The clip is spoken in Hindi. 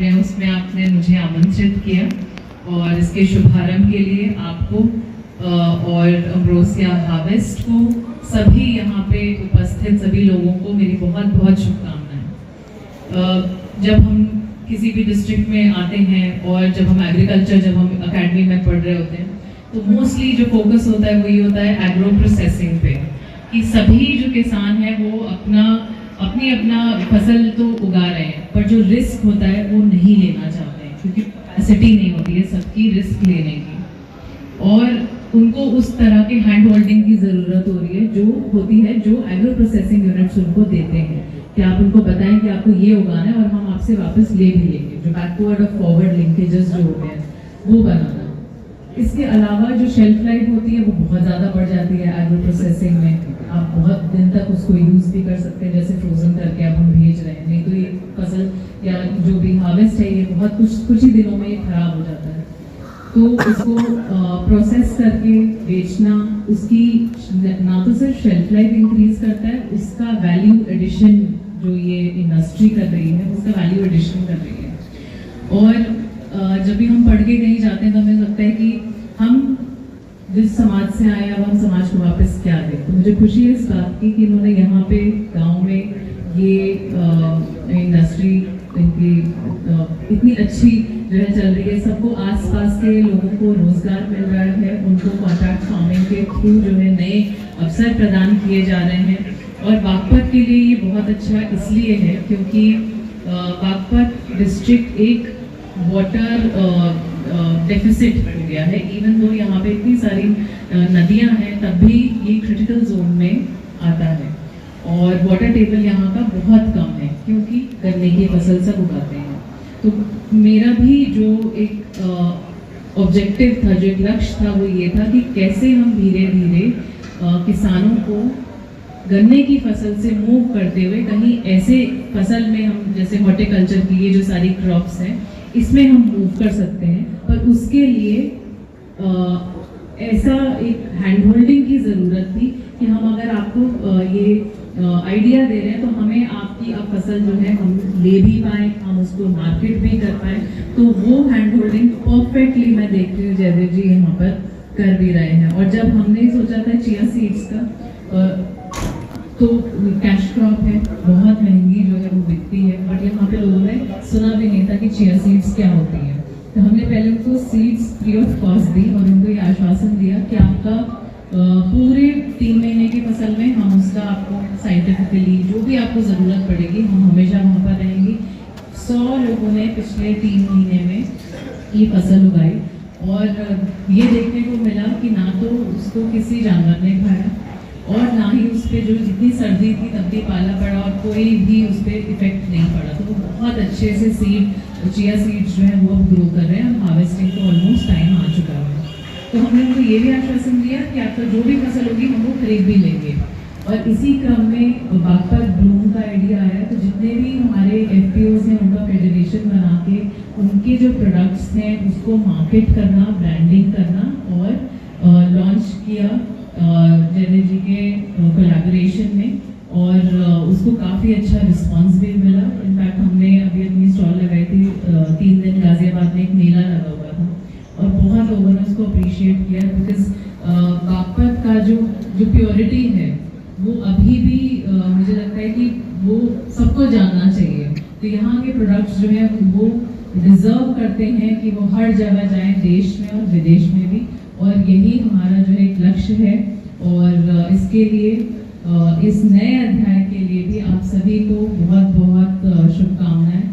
रहे हैं उसमें आपने मुझे आमंत्रित किया और इसके शुभारंभ के लिए आपको और अम्ब्रोसिया हार्वेस्ट को, सभी यहाँ पे उपस्थित सभी लोगों को मेरी बहुत बहुत शुभकामनाएं। जब हम किसी भी डिस्ट्रिक्ट में आते हैं और जब हम अकेडमी में पढ़ रहे होते हैं तो मोस्टली जो फोकस होता है वो ये होता है एग्रो प्रोसेसिंग पे, कि सभी जो किसान हैं वो अपना फसल तो उगा रहे हैं पर जो रिस्क होता है वो नहीं लेना चाहते हैं क्योंकि कैपेसिटी नहीं होती है सबकी रिस्क लेने की, और उनको उस तरह के हैंड होल्डिंग की ज़रूरत हो रही है जो होती है जो एग्रो प्रोसेसिंग यूनिट्स उनको देते हैं कि आप उनको बताएं कि आपको ये उगाना है और हम आपसे वापस ले भी लेंगे, जो बैकवर्ड और फॉरवर्ड लिंकेजेस जो होते हैं वो बनाना। इसके अलावा जो शेल्फ लाइफ होती है वो बहुत ज़्यादा बढ़ जाती है एग्रो प्रोसेसिंग में, आप बहुत दिन तक उसको यूज़ भी कर सकते हैं, जैसे फ्रोजन करके अब हम भेज रहे हैं, नहीं तो ये फसल या जो भी हार्वेस्ट है ये बहुत कुछ ही दिनों में ये खराब हो जाता है। तो इसको प्रोसेस करके बेचना उसकी ना तो सिर्फ शेल्फ लाइफ इंक्रीज करता है, उसका वैल्यू एडिशन जो ये इंडस्ट्री कर रही है उसका वैल्यू एडिशन कर रही है। और जब भी हम पढ़ के कहीं जाते हैं तो हमें लगता है कि हम जिस समाज से आए अब हम समाज को वापस क्या दें। तो मुझे खुशी है इस बात की कि इन्होंने यहाँ पे गांव में ये इंडस्ट्री इनकी इतनी अच्छी जो है चल रही है, सबको आसपास के लोगों को रोजगार मिल रहा है, उनको कॉन्ट्रैक्ट फार्मिंग के थ्रू जो है नए अवसर प्रदान किए जा रहे हैं। और बागपत के लिए ये बहुत अच्छा इसलिए है क्योंकि बागपत डिस्ट्रिक्ट एक वाटर डेफिसिट हो गया है, इवन दो यहाँ पे इतनी सारी नदियाँ हैं तब भी ये क्रिटिकल जोन में आता है और वाटर टेबल यहाँ का बहुत कम है क्योंकि गन्ने की फसल सब उगाते हैं। तो मेरा भी जो एक ऑब्जेक्टिव था, जो एक लक्ष्य था वो ये था कि कैसे हम धीरे धीरे किसानों को गन्ने की फसल से मूव करते हुए कहीं ऐसे फसल में हम जैसे हॉर्टिकल्चर की ये जो सारी क्रॉप्स हैं इसमें हम मूव कर सकते हैं, पर उसके लिए ऐसा एक हैंड होल्डिंग की ज़रूरत थी कि हम अगर आपको ये आइडिया दे रहे हैं तो हमें आपकी अब फसल जो है हम ले भी पाएँ, हम उसको मार्केट भी कर पाएँ। तो वो हैंड होल्डिंग परफेक्टली मैं देखती हूँ जयदेव जी यहाँ पर कर भी रहे हैं। और जब हमने सोचा था चिया सीड्स का तो कैश क्रॉप है, बहुत महंगी जो है वो बिकती है, बट यहाँ पे लोगों ने सुना भी नहीं था कि चिया सीड्स क्या होती है। तो हमने पहले उनको सीड्स फ्री ऑफ कॉस्ट दी और उनको ये आश्वासन दिया कि आपका पूरे 3 महीने की फसल में हम उसका आपको साइंटिफिकली जो भी आपको ज़रूरत पड़ेगी हम हमेशा वहाँ पर रहेंगी। 100 लोगों ने पिछले 3 महीने में ये फसल उगाई और ये देखने को मिला कि ना तो उसको किसी जानवर ने खाया और ना ही उस पर जो जितनी सर्दी थी तब भी पाला पड़ा और कोई भी उस पर इफेक्ट नहीं पड़ा। तो वो बहुत अच्छे से चिया सीड्स जो है वो अब ग्रो कर रहे हैं, हार्वेस्टिंग को ऑलमोस्ट टाइम आ चुका है। तो हमने उनको ये भी आश्वासन दिया कि आपका जो भी फसल होगी हम वो खरीद भी लेंगे। और इसी क्रम में बागपत ब्लूम का आइडिया आया, तो जितने भी हमारे FPOs हैं उनका फेडरेशन बना के उनके जो प्रोडक्ट्स हैं उसको मार्केट करना, ब्रांडिंग करना और लॉन्च किया जयदेव जी के कोलैबोरेशन में, और उसको काफ़ी अच्छा रिस्पांस भी मिला। इनफैक्ट हमने अभी अपनी स्टॉल लगाई थी 3 दिन गाजियाबाद में, एक मेला लगा हुआ था और बहुत लोगों ने उसको अप्रिशिएट किया बिकॉज बागपत का जो प्योरिटी है वो अभी भी मुझे लगता है कि वो सबको जानना चाहिए। तो यहाँ के प्रोडक्ट्स जो है वो डिजर्व करते हैं कि वो हर जगह जाएं, देश में और विदेश में भी, और यही हमारा जो है एक लक्ष्य है। और इसके लिए इस नए अध्याय के लिए भी आप सभी को बहुत बहुत शुभकामनाएं।